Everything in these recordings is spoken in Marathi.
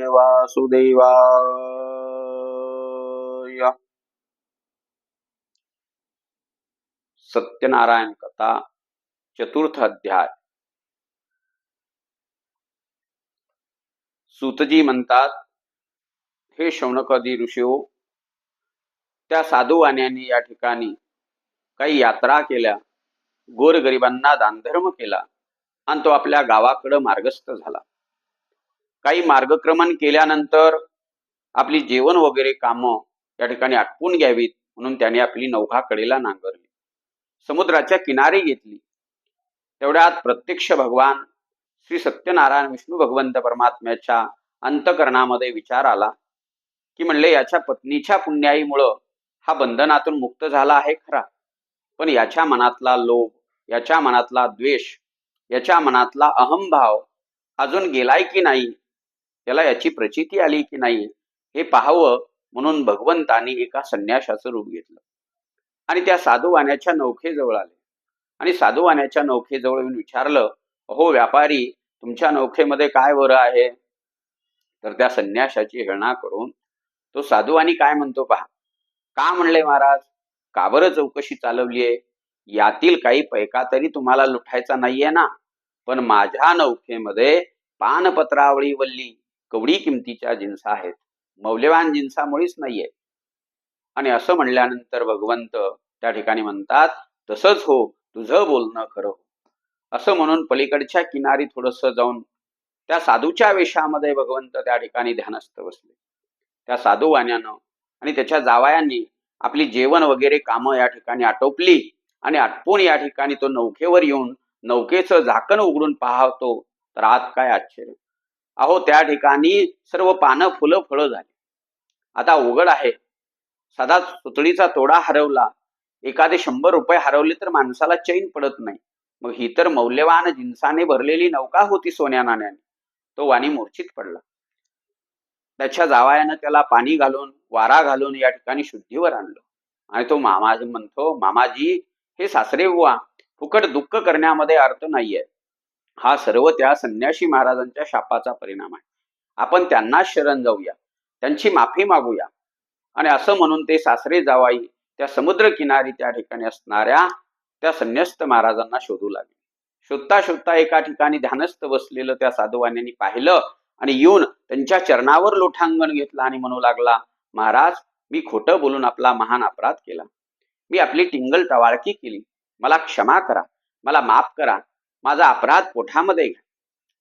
वासुदेवाय. सत्यनारायण कथा चतुर्थ अध्याय. सूतजी म्हणतात, हे शौनकादी ऋषीओ, त्या साधुवाण्यांनी या ठिकाणी काही यात्रा केल्या, गोरगरिबांना दानधर्म केला आणि तो आपल्या गावाकडे मार्गस्थ झाला. काही मार्गक्रमण केल्यानंतर आपली जेवण वगैरे कामं या ठिकाणी आटपून घ्यावीत म्हणून त्याने आपली नौका कडेला नांगरली, समुद्राच्या किनारी घेतली. तेवढ्यात प्रत्यक्ष भगवान श्री सत्यनारायण विष्णू भगवंत परमात्म्याच्या अंतकरणामध्ये विचार आला की म्हणले, याच्या पत्नीच्या पुण्याईमुळं हा बंधनातून मुक्त झाला आहे खरा, पण याच्या मनातला लोभ, याच्या मनातला द्वेष, याच्या मनातला अहंभाव अजून गेलाय की नाही, त्याला याची प्रचिती आली की नाही हे पाहावं म्हणून भगवंतांनी एका संन्याशाचं रूप घेतलं आणि त्या साधुवाण्याच्या नौकेजवळ आले आणि साधुवाण्याच्या नौकेजवळ येऊन विचारलं, अहो व्यापारी, तुमच्या नौकेमध्ये काय बरं आहे? तर त्या संन्याशाची हेळना करून तो साधुवाणी काय म्हणतो पहा. का म्हणले महाराज, का बरं चौकशी चालवलीये? यातील काही पैका तरी तुम्हाला लुटायचा नाहीये ना? पण माझ्या नौकेमध्ये पानपत्रावळी वल्ली कवडी किमतीच्या जिन्सा आहेत, मौल्यवान जिन्सामुळेच नाहीये. आणि असं म्हणल्यानंतर भगवंत त्या ठिकाणी म्हणतात, तसंच हो, तुझं बोलणं खरं हो. असं म्हणून पलीकडच्या किनारी थोडस जाऊन त्या साधूच्या वेशामध्ये भगवंत त्या ठिकाणी ध्यानस्थ बसले. त्या साधुवाण्यानं आणि त्याच्या जावयांनी आपली जेवण वगैरे कामं या ठिकाणी आटोपली आणि आटपून या ठिकाणी तो नौकेवर येऊन नौकेचं झाकण उघडून पाहतो तर आत काय आश्चर्य. अहो, त्या ठिकाणी सर्व पानं, फुलं, फळं झाली. आता उघड आहे. साधा सुतळीचा तोडा हरवला, एखादे 100 रुपये हरवले तर माणसाला चैन पडत नाही. मग ही तर मौल्यवान जिन्साने भरलेली नौका होती सोन्या नाण्याने. तो वाणी मूर्छित पडला. त्याच्या जावयानं त्याला पाणी घालून, वारा घालून या ठिकाणी शुद्धीवर आणलं आणि तो मामाजी म्हणतो, मामाजी, हे सासरे बुवा, फुकट दुःख करण्यामध्ये अर्थ नाहीये. हा सर्व त्या संन्यासी महाराजांच्या शापाचा परिणाम आहे. आपण त्यांना शरण जाऊया, त्यांची माफी मागूया. आणि असं म्हणून ते सासरे जावाई त्या समुद्र किनारी त्या ठिकाणी असणाऱ्या त्या संन्यस्त महाराजांना शोधू लागले. शोधता शोधता एका ठिकाणी ध्यानस्थ बसलेलं त्या साधुवाण्यांनी पाहिलं आणि येऊन त्यांच्या चरणावर लोटांगण घेतला आणि म्हणू लागला, महाराज, मी खोटं बोलून आपला महान अपराध केला. मी आपली टिंगल टवाळकी केली. मला क्षमा करा, मला माफ करा, माझा अपराध पोठामध्ये घ्या.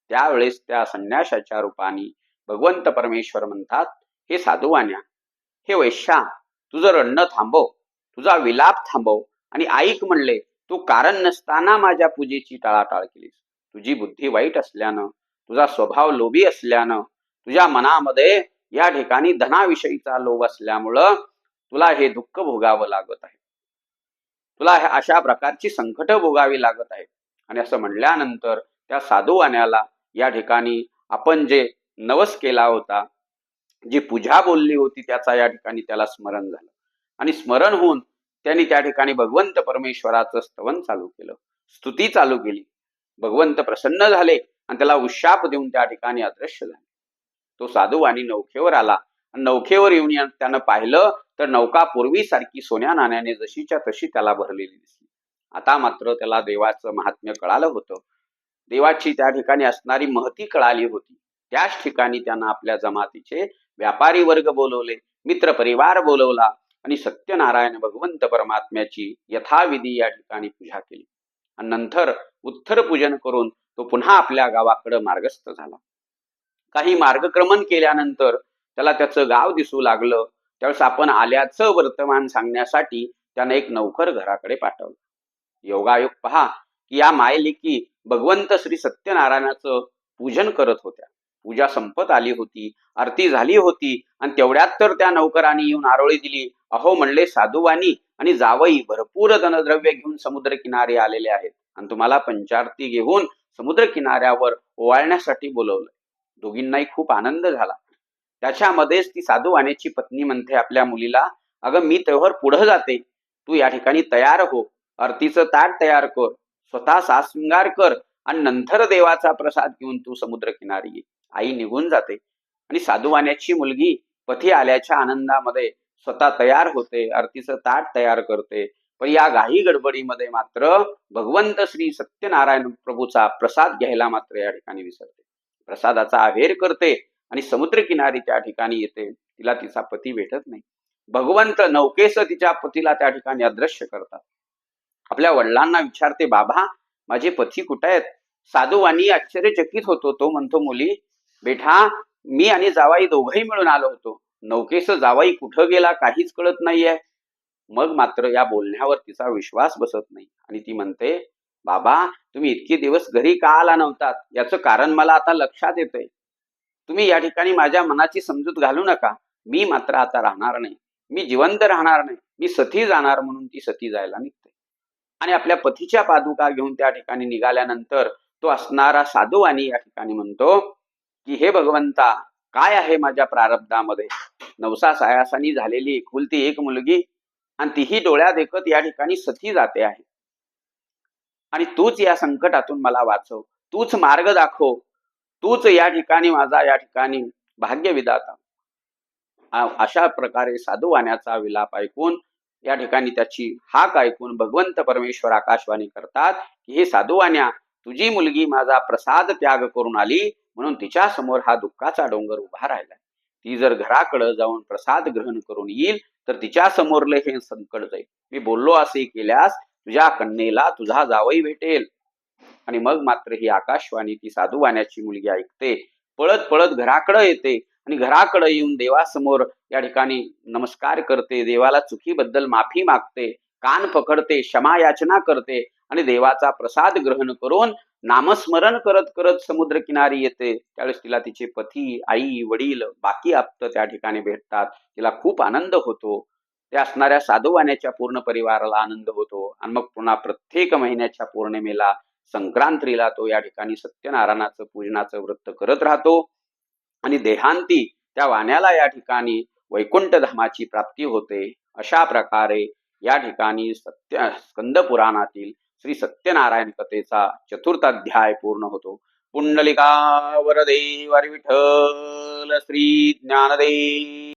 त्यावेळेस त्या संन्याशाच्या रूपाने भगवंत परमेश्वर म्हणतात, हे साधुवाण्या, हे वैश्या, तुझं रडणं थांबव, तुझा विलाप थांबव आणि ऐक म्हणले. तू कारण नसताना माझ्या पूजेची टाळाटाळ केलीस. तुझी बुद्धी वाईट असल्यानं, तुझा स्वभाव लोभी असल्यानं, तुझ्या मनामध्ये या ठिकाणी धनाविषयीचा लोभ असल्यामुळं तुला हे दुःख भोगावं लागत आहे. तुला अशा प्रकारची संकट भोगावी लागत आहे. आणि असं म्हणल्यानंतर त्या साधुवाण्याला या ठिकाणी आपण जे नवस केला होता, जी पूजा बोलली होती, त्याचा या ठिकाणी त्याला स्मरण झालं आणि स्मरण होऊन त्यांनी त्या ठिकाणी भगवंत परमेश्वराचं स्तवन चालू केलं, स्तुती चालू केली. भगवंत प्रसन्न झाले आणि त्याला उशाप देऊन त्या ठिकाणी अदृश्य झाले. तो साधुवाणी नौकेवर आला आणि नौकेवर येऊन त्यानं पाहिलं तर नौका पूर्वीसारखी सोन्या नाण्याने जशीच्या तशी त्याला भरलेली दिसली. आता मात्र त्याला देवाचं महात्म्य कळालं होतं, देवाची त्या ठिकाणी असणारी महती कळाली होती. त्याच ठिकाणी त्यानं आपल्या जमातीचे व्यापारी वर्ग बोलवले, मित्र परिवार बोलवला आणि सत्यनारायण भगवंत परमात्म्याची यथाविधी या ठिकाणी पूजा केली आणि नंतर उत्तर पूजन करून तो पुन्हा आपल्या गावाकडे मार्गस्थ झाला. काही मार्गक्रमण केल्यानंतर त्याला त्याचं गाव दिसू लागलं. त्यावेळेस आपण आल्याचं वर्तमान सांगण्यासाठी त्यानं एक नौकर घराकडे पाठवलं. योगायोग पहा की या मायलेकी भगवंत श्री सत्यनारायणाचं पूजन करत होत्या. पूजा संपत आली होती, आरती झाली होती आणि तेवढ्यात तर त्या नौकरांनी येऊन आरोळी दिली. अहो म्हणले, साधुवाणी आणि जावई भरपूर धनद्रव्य घेऊन समुद्र किनारे आलेले आहेत आणि तुम्हाला पंचारती घेऊन समुद्र किनाऱ्यावर ओवाळण्यासाठी बोलवलंय. दोघींनाही खूप आनंद झाला. त्याच्यामध्येच ती साधुवाण्याची पत्नी म्हणते आपल्या मुलीला, अगं मी तेव्हा पुढे जाते, तू या ठिकाणी तयार हो, आरतीचं ताट तयार कर, स्वतः सासशृंगार कर आणि नंतर देवाचा प्रसाद घेऊन तू समुद्र किनारी ये. आई निघून जाते. आणि साधूवाण्याची मुलगी पती आल्याच्या आनंदामध्ये स्वतः तयार होते, आरतीचं ताट तयार करते. पण या घाई गडबडीमध्ये मात्र भगवंत श्री सत्यनारायण प्रभूचा प्रसाद घ्यायला मात्र या ठिकाणी विसरते. प्रसादाचा अहेर करते आणि समुद्रकिनारी त्या ठिकाणी येते. तिला तिचा पती भेटत नाही. भगवंत नौकेस तिच्या पतीला त्या ठिकाणी अदृश्य करतात. आपल्या वडिलांना विचारते, बाबा माझे पती कुठे आहेत? साधूवाणी आश्चर्यचकित होतो. तो म्हणतो, मुली बेटा, मी आणि जावाई दोघंही मिळून आलो होतो. नौकेस जावाई कुठं गेला काहीच कळत नाहीये. मग मात्र या बोलण्यावर तिचा विश्वास बसत नाही आणि ती म्हणते, बाबा तुम्ही इतके दिवस घरी का आला नव्हतात? याचं कारण मला आता लक्षात येतंय. तुम्ही या ठिकाणी माझ्या मनाची समजूत घालू नका. मी मात्र आता राहणार नाही. मी जिवंत राहणार नाही. मी सती जाणार. म्हणून ती सती जायला निघते आणि आपल्या पतीच्या पादुका घेऊन त्या ठिकाणी निघाल्यानंतर तो असणारा साधूवाणी या ठिकाणी म्हणतो की, हे भगवंता, काय आहे माझ्या प्रारब्धामध्ये? नवसा सायासानी झालेली एकुलती एक मुलगी आणि तीही डोळ्या देखत या ठिकाणी सती जाते आहे. आणि तूच या संकटातून मला वाचव, तूच मार्ग दाखव, तूच या ठिकाणी माझा या ठिकाणी भाग्य विधाता. अशा प्रकारे साधूवाण्याचा विलाप ऐकून या ठिकाणी त्याची हाक ऐकून भगवंत परमेश्वर आकाशवाणी करतात की, हे साधूवाण्या, तुझी मुलगी माझा प्रसाद त्याग करून आली म्हणून तिच्या समोर हा दुःखाचा डोंगर उभा राहिला. ती जर घराकडे जाऊन प्रसाद ग्रहण करून येईल तर तिच्या समोरले हे संकट जाईल. मी बोललो असे केल्यास तुझ्या कन्येला तुझा जावई भेटेल. आणि मग मात्र ही आकाशवाणी ती साधूवाण्याची मुलगी ऐकते. पळत पळत घराकडे येते आणि घराकडे येऊन देवासमोर या ठिकाणी नमस्कार करते. देवाला चुकीबद्दल माफी मागते, कान पकडते, क्षमा याचना करते आणि देवाचा प्रसाद ग्रहण करून नामस्मरण करत करत समुद्र किनारी येते. त्यावेळेस तिला तिचे पती, आई, वडील, बाकी आप्त त्या ठिकाणी भेटतात. तिला खूप आनंद होतो. त्या असणाऱ्या साधूवाण्याच्या पूर्ण परिवाराला आनंद होतो आणि मग पुन्हा प्रत्येक महिन्याच्या पौर्णिमेला, संक्रांतीला तो या ठिकाणी सत्यनारायणाचं पूजनाचं व्रत करत राहतो आणि देहांती त्या वाण्याला या ठिकाणी वैकुंठ धामाची प्राप्ती होते. अशा प्रकारे या ठिकाणी स्कंद पुराणातील श्री सत्यनारायण कथेचा 4था अध्याय पूर्ण होतो. पुंडलिका वरदे विठ्ठल श्री ज्ञानदेव